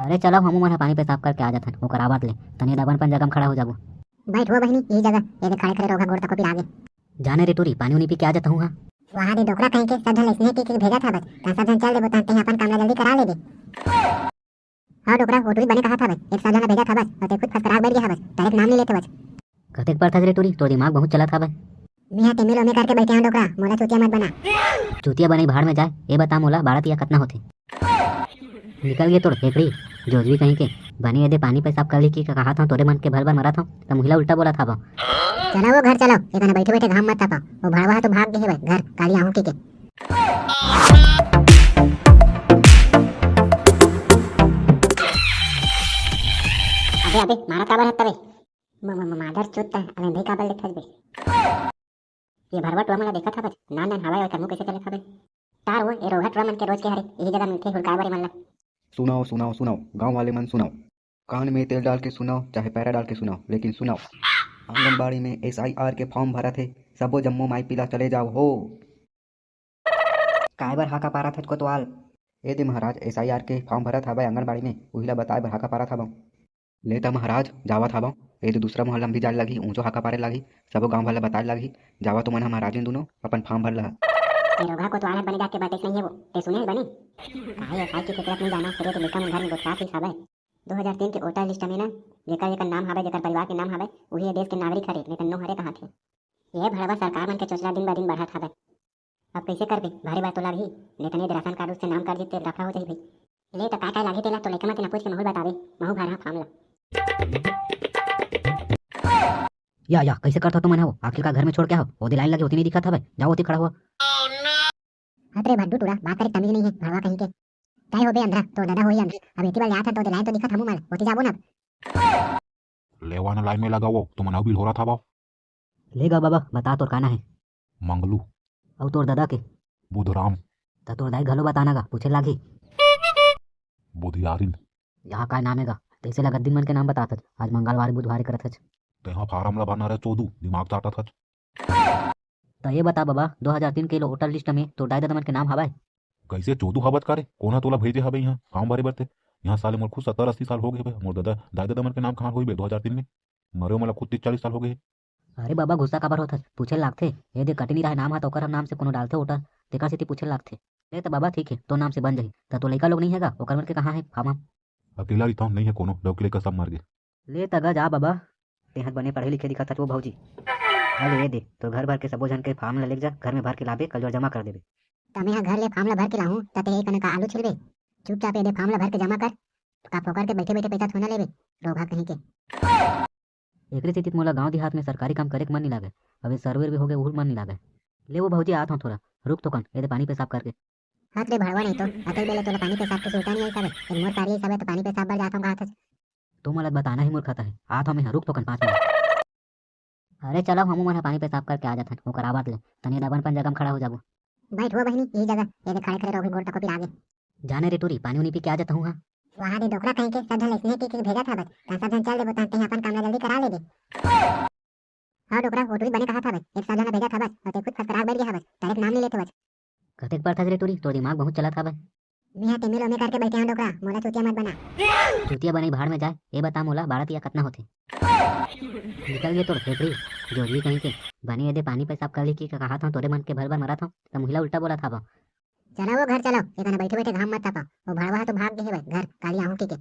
अरे चलो हमू मन पानी पेशाब करके आ जाथन ओकर आवत ले तनी दबन पन जगह में खड़ा हो जाबो। बैठ हो बहनी यही जगह ये खड़े खड़े रोगा गोड़ तक फिर आगे जाने रे टूरी पानी उनी पी के आ जाता हूँ। हाँ वहां दे डोकरा कहीं के सधन इसने के भेजा था बस का सधन चल दे बता ते अपन काम जल्दी करा ले दे। हां डोकरा होटल बने कहा था बस एक सधन भेजा था बस और ते खुद फसराग बैठ गया बस डायरेक्ट नाम ले लेते बस। कतेक पर था रे टूरी तो दिमाग बहुत चला था बे। मैं हां तेमेलो में करके बैठे हैं डोकरा मोला चुतिया मत बना। चुतिया बनी भाड़ में जाए ये बता मोला 12 कितना होते। निकल गए तोड़ फेकड़ी जोजवी कहीं के बनी यदि पानी पेशाब कर ली कि कहा था तोरे मन के भर भर मरा था तो महिला उल्टा बोला था। चलो वो घर चलो इतना बैठे बैठे घाम मत तपा वो भड़वा तो भाग गए घर काली आंखों के। अबे अबे मारा काबर है तबे मादर चोत्ता अबे भाई काबर लिखत बे ये भरवा टुआ मला देखा था बस ना ना हवा और कमु कैसे चले था बे तार वो ए रोहा टुआ मन के रोज के हरे यही जगह मिलते हुलकाय बारी मन ला। सुनाओ सुनाओ सुनाओ गांव वाले मन सुनाओ कान में तेल डाल के सुनाओ चाहे पैरा डाल के सुनाओ लेकिन सुनाओ। आंगनबाड़ी में SIR के फॉर्म भरा थे सबो जम्मो माई पिला चले जाओ हो। कायबर हाका पारा था कोतवाल ए दे महाराज SIR के फॉर्म भरा था भाई आंगनबाड़ी में उहिला बताए बर हाका पारा था बा लेता महाराज जावा था बा ए तो दूसरा मोहल्ला में भी जाए लगी ऊंचो हाका पारे लगी सबो गांव वाला बताए लगी जावा तो मन महाराज दोनों अपन फॉर्म भर ला। ये रोगा कोतवाल बने जाके बातें नहीं है वो ते सुने बनी काहे काहे की फिक्र नहीं जाना फिर तो लेका घर में गोठा थी सब 2003 के वोटर लिस्ट में ना जेकर जेकर नाम हवे जेकर परिवार के नाम हवे वही देश के नागरिक हरे लेकिन नो हरे कहाँ थे। ये भड़वा सरकार मन के चोचला दिन ब दिन बढ़त हवे अब कैसे करबे भारी बात तो लागी लेकिन ये राशन कार्ड से नाम कर देते रखा हो जाई भाई ले तो का लागी तेला तो लेके मत ना पूछ के महू बतावे महू भरा फार्म ला। या कैसे करता तुम हो आखिर का घर में छोड़ के हो वो लाइन लगी होती नहीं दिखा था भाई जाओ होती खड़ा हुआ। अरे भड्डू टूरा बात करे तमीज नहीं है भड़वा कहीं के काय हो बे अंदर तो दादा होई अंदर अब इतनी बार याद था तो लाइन तो दिखा था मुंह होती जाबो ना लेवाना लाइन में लगा वो तो मनाव बिल हो रहा था बाव लेगा बाबा बता तोर काना है मंगलू और तोर दादा के बुधराम तो तोर दाई घलो बताना गा पूछे लागी बुधियारिन यहाँ का नाम है तैसे लगा दिन मन के नाम बताता आज मंगलवार बुधवार करत हच तेहा फार्म ला बना रहे चोदू दिमाग चाटा था। तो ये बता बाबा 2003 के वोटर लिस्ट में तो दाई दादा मन के नाम हवाए कैसे चोदू हवत करे कोना तोला भेजे हवे यहाँ काम बारे बरते यहाँ साले मोर खुद 70-80 साल हो गए बे मोर दादा दाई दादा मन के नाम कहाँ होई बे 2003 में मरे मला खुद 30-40 साल हो गए। अरे बाबा गुस्सा काबर होता पूछे लागथे ये दे कटनी रहे नाम है तो ओकर नाम से कोनो डालते वोटर तेकर से पूछे लागथे ले तो बाबा ठीक है तो नाम से बन जाही तो लड़का लोग नहीं हैगा ओकर मन के कहाँ है फार्म अकेला ही था नहीं है कोनो लौकी लेकर सब मर गए। ले तगा जा बाबा तेहत बने पढ़े लिखे दिखा था वो भौजी अरे ये दे तो घर भर के सबो जन के फार्म ला ले जा घर में भर के लाबे कल जोर जमा कर देबे तमे यहाँ घर ले फार्म ला भर के लाहूं तते एक का आलू छिलबे चुपचाप ये दे फार्म ला भर के जमा कर का फोकर के बैठे बैठे पैसा थोना लेबे रोगा कहीं के। एकरे स्थिति मोला गांव देहात में सरकारी काम करे के मन नहीं लागे अबे सर्वे भी हो गए उहुल मन नहीं लागे ले वो भौजी आत हूँ थोड़ा रुक तो कन ये पानी पेशाब करके हाथ रे भड़वा नहीं तो अतल बेले तो पानी पेशाब के सुल्तान ही सब है मोर तारी सब है तो पानी पेशाब बर जाता हूं हाथ तो मला बताना ही मूर्खता है आत हमें रुक तो कन 5 मिनट। अरे चलो हमू मन पानी पेशाब करके आ जाथन ओकर आवत ले तनी दबन पन जगह में खड़ा हो जाबो। बैठ हो बहनी यही जगह ये खड़े खड़े रोगे गोड़ तक फिर आगे जाने रे टूरी पानी उनी पी के आ जाता हूँ। हाँ वहां दे डोकरा कहीं के सधन इसने के भेजा था बस का सधन चल दे बता ते अपन काम जल्दी करा ले दे। हां डोकरा होटल बने कहा था बस एक सधन भेजा था बस और ते खुद फसराग बैठ गया बस डायरेक्ट नाम ले लेते बस। कतेक पर था रे टूरी तो दिमाग बहुत चला था भाई। मैं हां तेमेलो में करके बैठे हैं डोकरा मोला चुतिया मत बना। चुतिया बनी भाड़ में जाए ये बता मोला 12 कितना होते। निकल गए तोड़ फेकड़ी जोजवी कहीं के बनी यदि पानी पेशाब कर ली कि कहा था तोरे मन के भर भर मरा था तो महिला उल्टा बोला था। चलो वो घर चलो इतना बैठे बैठे घाम मत तपा वो भड़वा तो भाग गए घर काली आंखों के।